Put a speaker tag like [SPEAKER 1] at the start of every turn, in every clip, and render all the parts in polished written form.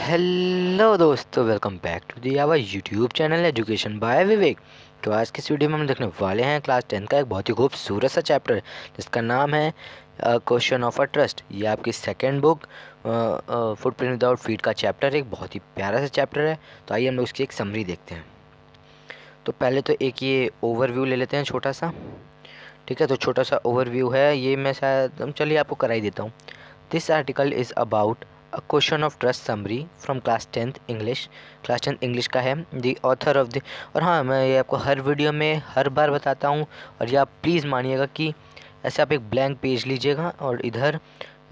[SPEAKER 1] Hello दोस्तों, welcome back to the our YouTube channel education by Vivek. तो आज की इस वीडियो में हम देखने वाले हैं क्लास 10 का एक बहुत ही खूबसूरत सा चैप्टर जिसका नाम है क्वेश्चन ऑफ अ ट्रस्ट। ये आपकी second book footprint without feet का चैप्टर, एक बहुत ही प्यारा सा चैप्टर है। तो आइए हम लोग उसकी एक समरी देखते हैं। तो पहले तो एक ये ओवरव्यू ले लेते हैं छोटा सा। ठीक है, तो छोटा सा ओवरव्यू है ये, मैं शायद चलिए आपको करा ही देता हूँ। This article is about a question of trust summary from class 10th English. Class 10th English का है। द ऑथर ऑफ द, और हाँ, मैं ये आपको हर वीडियो में हर बार बताता हूँ, और ये आप प्लीज़ मानिएगा कि ऐसे आप एक ब्लैंक पेज लीजिएगा और इधर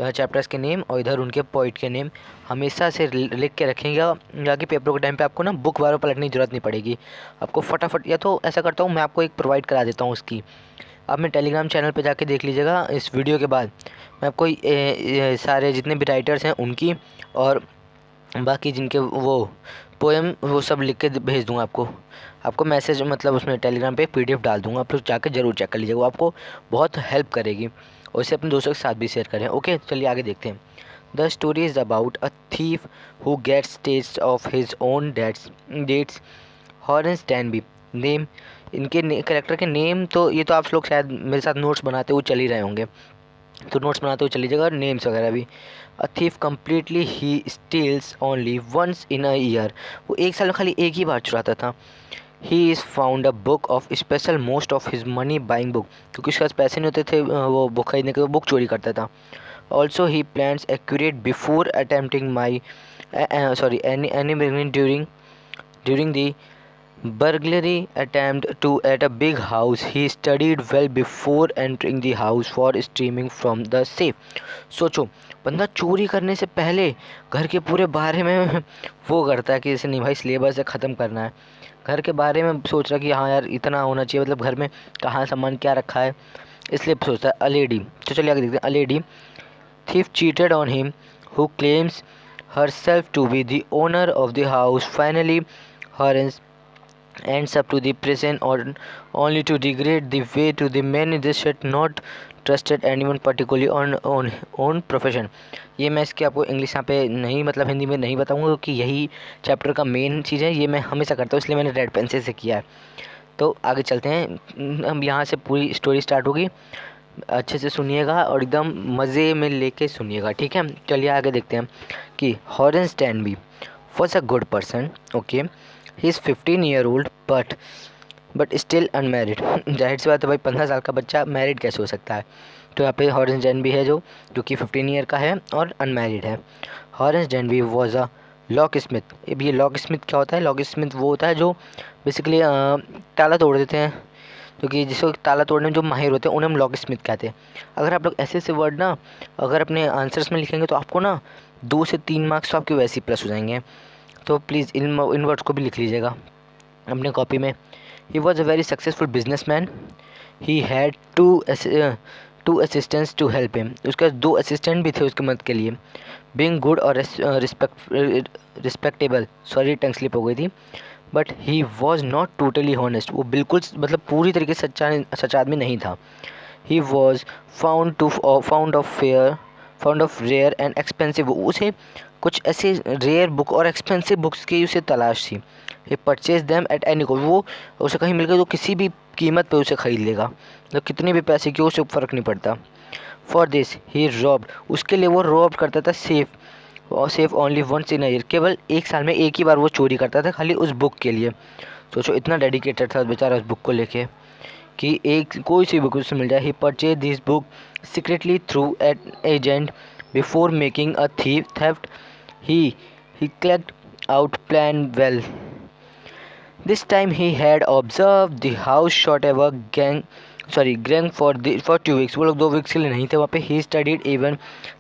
[SPEAKER 1] चैप्टर्स के नेम और इधर उनके पॉइंट के नेम हमेशा से लिख के रखेंगे, ताकि पेपर के टाइम पे आपको ना बुक बार पलटने की ज़रूरत नहीं पड़ेगी। आपको फटाफट, या तो ऐसा करता हूँ मैं आपको एक प्रोवाइड करा देता हूँ उसकी, आप मेरे टेलीग्राम चैनल पे जाके देख लीजिएगा। इस वीडियो के बाद मैं आपको ये सारे जितने भी राइटर्स हैं उनकी और बाकी जिनके वो पोएम वो सब लिख के भेज दूँगा आपको मैसेज, मतलब उसमें टेलीग्राम पे पीडीएफ डाल दूँगा। आप लोग जाके ज़रूर चेक कर लीजिएगा, वो आपको बहुत हेल्प करेगी। और इसे अपने दोस्तों के साथ भी शेयर करें। ओके, चलिए आगे देखते हैं। The story is about a thief who gets taste of his own debts Horace Danby. Name, इनके कैरेक्टर के नेम तो ये तो आप लोग शायद मेरे साथ नोट्स बनाते हुए चल ही रहे होंगे, तो नोट्स बनाते हुए चल लीजिएगा, और नेम्स वगैरह भी। अ थीफ कम्प्लीटली ही steals only once in a year. वो एक साल में खाली एक ही बार चुराता था। He is found a book of special most of his money buying book, क्योंकि उसके पास पैसे नहीं होते थे वो बुक खरीदने के, वो बुक चोरी करता था। Also he plans accurate before attempting my any during the burglary attempt to at a big house. He studied well before entering the house for streaming from the safe. सोचो, बंदा चोरी करने से पहले घर के पूरे बारे में वो करता है कि इसे नहीं भाई सिलेबस से ख़त्म करना है। घर के बारे में सोच रहा कि हाँ यार इतना होना चाहिए, मतलब घर में कहाँ सामान क्या रखा है, इसलिए सोचता है। अ लेडी, तो चलिए आगे देखते हैं। A lady thief cheated on him who claims herself to be the owner of the house. Finally Horace ends up to the prison or only to regret the way to the many this should not trusted anyone particularly on profession। ये मैं इसके आपको English यहाँ पे नहीं, मतलब हिंदी में नहीं बताऊंगा, क्योंकि यही चैप्टर का मेन चीज़ है। ये मैं हमेशा करता हूँ, इसलिए मैंने रेड पेंसिल से किया है। तो आगे चलते हैं, हम यहाँ से पूरी स्टोरी स्टार्ट होगी। अच्छे से सुनिएगा और एकदम मज़े में लेके सुनिएगा, ठीक है। चलिए आगे देखते हैं कि हॉरेंस स्टैनबी was a good person. Okay, he is 15 year old but still unmarried। जाहिर सी बात है भाई, 15 साल का बच्चा मैरिड कैसे हो सकता है। तो यहाँ पे हॉरेंस डेनबी है जो कि 15 ईयर का है और अनमैरिड है। Horace Danby was a locksmith. अब ये लॉक स्मिथ क्या होता है? लॉक स्मिथ वो होता है जो बेसिकली ताला तोड़ देते हैं, क्योंकि जिसको ताला तोड़ने में जो माहिर होते हैं उन्हें हम लॉक स्मिथ कहते हैं। अगर आप लोग ऐसे ऐसे वर्ड ना अगर अपने आंसर्स में लिखेंगे तो आपको ना 2 से 3 मार्क्स तो आपके वैसे ही प्लस हो जाएंगे। तो प्लीज़ इन वर्ड्स को भी लिख लीजिएगा अपने कॉपी में। He was a very successful business man. He had two assistants to help him. उसके पास 2 असिस्टेंट भी थे उसकी मदद के लिए। बीइंग गुड और रिस्पेक्टेबल, सॉरी टंग स्लिप हो गई थी। But he was not totally honest. वो बिल्कुल मतलब पूरी तरीके से सच्चा आदमी नहीं था। He was fond of rare and expensive. उसे कुछ ऐसे रेयर बुक और एक्सपेंसिव बुक्स की उसे तलाश थी। He purchase them at any cost. वो उसे कहीं मिल गई तो किसी भी कीमत पे उसे ख़रीद लेगा, मतलब कितने भी पैसे की उसे फ़र्क नहीं पड़ता। फॉर दिस ही रॉब्ड, उसके लिए वो रॉब करता था safe only once in year. केवल एक साल में एक ही बार वो चोरी करता था, खाली उस बुक के लिए। सोचो इतना डेडिकेटेड था बेचारा उस बुक को लेके कि एक कोई सी बुक उससे मिल जाए। He purchase this book secretly through an agent before making a theft. He cleared out plan well. This time he had observed the house shot ever gang for 2 weeks। वो लोग 2 वीक्स के लिए नहीं थे वहाँ पे। He studied even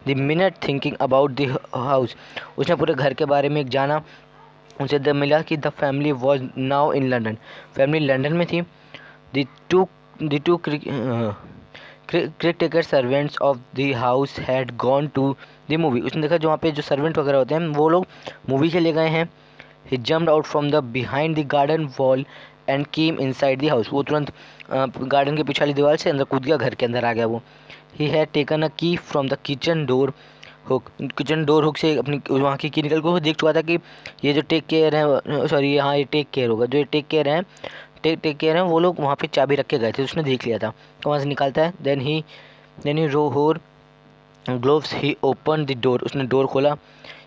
[SPEAKER 1] the minute thinking about the house। उसने पूरे घर के बारे में जाना। उसे जब मिला कि the family was now in London। Family London में थी। The two caretaker servants of the house had gone to the movie. उसने देखा जो वहाँ पे जो सर्वेंट वगैरह होते हैं वो लोग मूवी के लिए गए हैं। He jumped out from the behind the garden wall and came inside the house. वो तुरंत गार्डन के पीछे वाली दीवार से अंदर कूद गया, घर के अंदर आ गया वो। ही हैड टेकन अ की from the kitchen door hook, kitchen door hook से अपनी वहाँ की निकल के वो देख चुका था कि ये जो टेक केयर है, सॉरी हाँ ये टेक केयर होगा, जो ये टेक केयर हैं वो लोग वहाँ पे चाबी रख के गए थे, उसने देख लिया था। तो वहाँ से निकलता है, then he wore gloves, he open the door, उसने डोर खोला।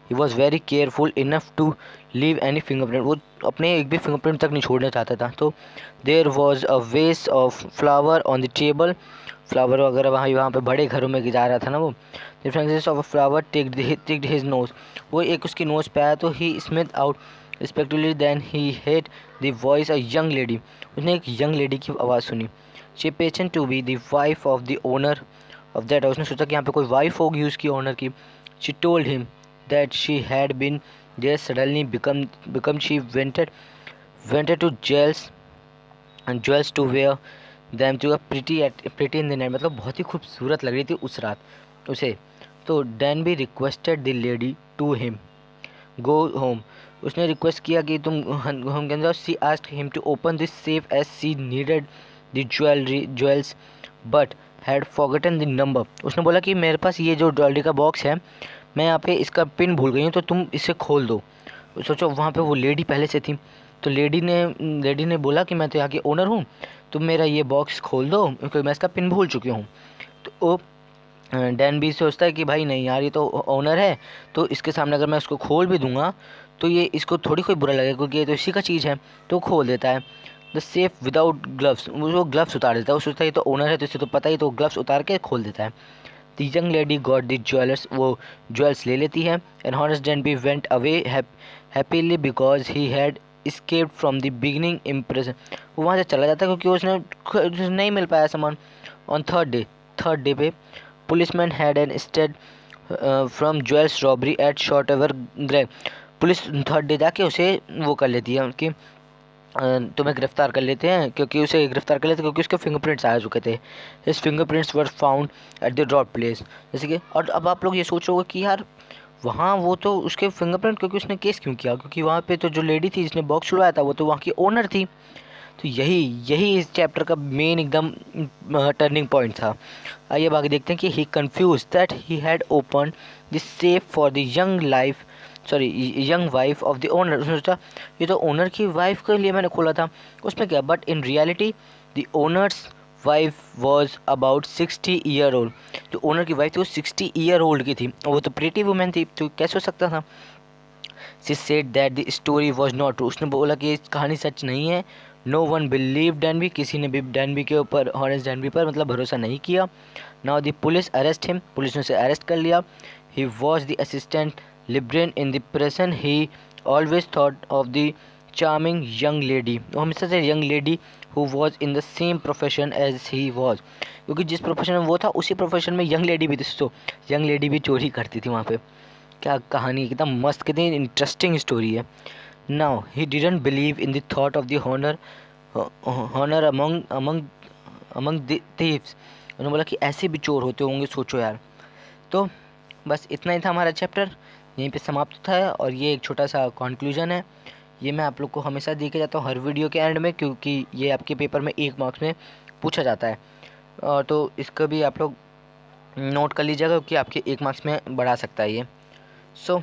[SPEAKER 1] He was very careful enough to leave any fingerprint, वो अपने एक भी फिंगरप्रिंट तक नहीं छोड़ना चाहता था। तो देयर वॉज अ वेस of flower on the table, flower वगैरह वहाँ पे बड़े घरों में जा रहा था ना वो। The fragrances of a flower ticked his nose, वो एक उसकी नोज पे आया तो he smith out respectively, then he heard the voice a young lady, उसने एक यंग लेडी की आवाज़ सुनी। She patient to be the wife of the owner of that house, उसने सोचा कि यहाँ पे कोई वाइफ होगी उसकी ओनर की। She told him that she had been there suddenly become she wanted to jewels to wear them to a pretty in the night, मतलब बहुत ही खूबसूरत लग रही थी उस रात उसे। तो Danby requested the lady to him go home, उसने रिक्वेस्ट किया कि तुम होम के अंदर। She asked him to open this safe as she needed the jewels but had forgotten the number, उसने बोला कि मेरे पास ये जो ज्वेलरी का बॉक्स है, मैं यहाँ पे इसका पिन भूल गई हूँ, तो तुम इसे खोल दो। सोचो वहाँ पे वो लेडी पहले से थी, तो लेडी ने बोला कि मैं तो यहाँ की ओनर हूँ, तुम मेरा ये बॉक्स खोल दो क्योंकि मैं इसका पिन भूल चुकी हूँ। तो वो डैन भी सोचता है कि भाई नहीं यार, ये तो ओनर है, तो इसके सामने अगर मैं इसको खोल भी दूंगा तो ये इसको थोड़ी कोई बुरा लगेगा क्योंकि ये तो इसी का चीज़ है। तो खोल देता है द सेफ विदाउट ग्लव्स, वो ग्लव्स उतार देता है, वो सोचता है ये तो ओनर है तो इसे तो पता ही, तो ग्लव्स उतार के खोल देता है। The young lady got the jewellers, वो ज्वेल्स ले लेती है। And honest Denby went away happily because he had escaped from the beginning impression, वो वहाँ से चला जाता है क्योंकि उसने नहीं मिल पाया सामान। ऑन थर्ड डे पे policeman had an stayed from jewels robbery at short ever grave, police third day जाके उसे वो कर लेती है कि तुम्हें गिरफ्तार कर लेते हैं, क्योंकि उसके फिंगरप्रिंट्स आ चुके थे। His fingerprints were found at the drop place, जैसे कि। और अब आप लोग ये सोच रहे हो कि यार वहाँ वो तो उसके फिंगरप्रिंट, क्योंकि उसने केस क्यों किया, क्योंकि वहाँ पे तो जो लेडी थी जिसने बॉक्स छुड़वाया था वो तो वहाँ की ओनर थी। तो यही इस चैप्टर का मेन एकदम टर्निंग पॉइंट था। आइए अब आगे देखते हैं कि he confuse that he had open the safe for the young wife of the owner, उसने सोचा ये तो ओनर की वाइफ के लिए मैंने खोला था, उसमें क्या। But in reality the owners wife was about 60 year old, जो ओनर की वाइफ थी वो 60 ईयर ओल्ड की थी, और वो तो प्रीटी वुमेन थी, तो कैसे हो सकता था। She said that the story was not true, उसने बोला कि कहानी सच नहीं है। नो वन बिलीव डैनबी, किसी ने भी डैनबी के ऊपर, हॉनेस्ट डैनबी पर मतलब भरोसा नहीं किया। Now the police arrest him, police ने उसे अरेस्ट कर लिया। He was the assistant librarian in the prison, he always thought of the charming young lady, वो हमेशा से young lady who was in the same profession as he was, क्योंकि जिस profession में वो था उसी प्रोफेशन में यंग लेडी भी थी, तो यंग लेडी भी चोरी करती थी वहाँ पे। क्या कहानी, कितना मस्त, कितनी इंटरेस्टिंग स्टोरी है। Now he didn't believe in the thought of the honour among the thieves, उन्होंने बोला कि ऐसे भी चोर होते होंगे, सोचो यार। तो बस इतना ही था हमारा चैप्टर, यहीं पे समाप्त होता है, और ये एक छोटा सा कंक्लूजन है। ये मैं आप लोग को हमेशा देके जाता हूँ हर वीडियो के एंड में, क्योंकि ये आपके पेपर में 1 मार्क्स में पूछा जाता है, और तो इसका भी आप लोग नोट कर लीजिएगा क्योंकि आपके 1 मार्क्स में बढ़ा सकता है ये। सो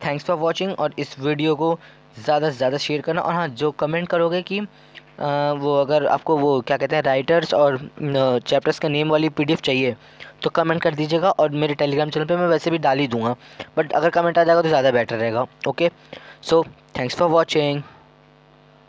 [SPEAKER 1] थैंक्स फॉर वॉचिंग, और इस वीडियो को ज़्यादा से ज़्यादा शेयर करना। और हाँ, जो कमेंट करोगे कि वो अगर आपको वो क्या कहते हैं राइटर्स और चैप्टर्स का नेम वाली PDF चाहिए तो कमेंट कर दीजिएगा, और मेरे टेलीग्राम चैनल पे मैं वैसे भी डाल ही दूँगा, बट अगर कमेंट आ जाएगा तो ज़्यादा बेटर रहेगा। Okay, so thanks for watching.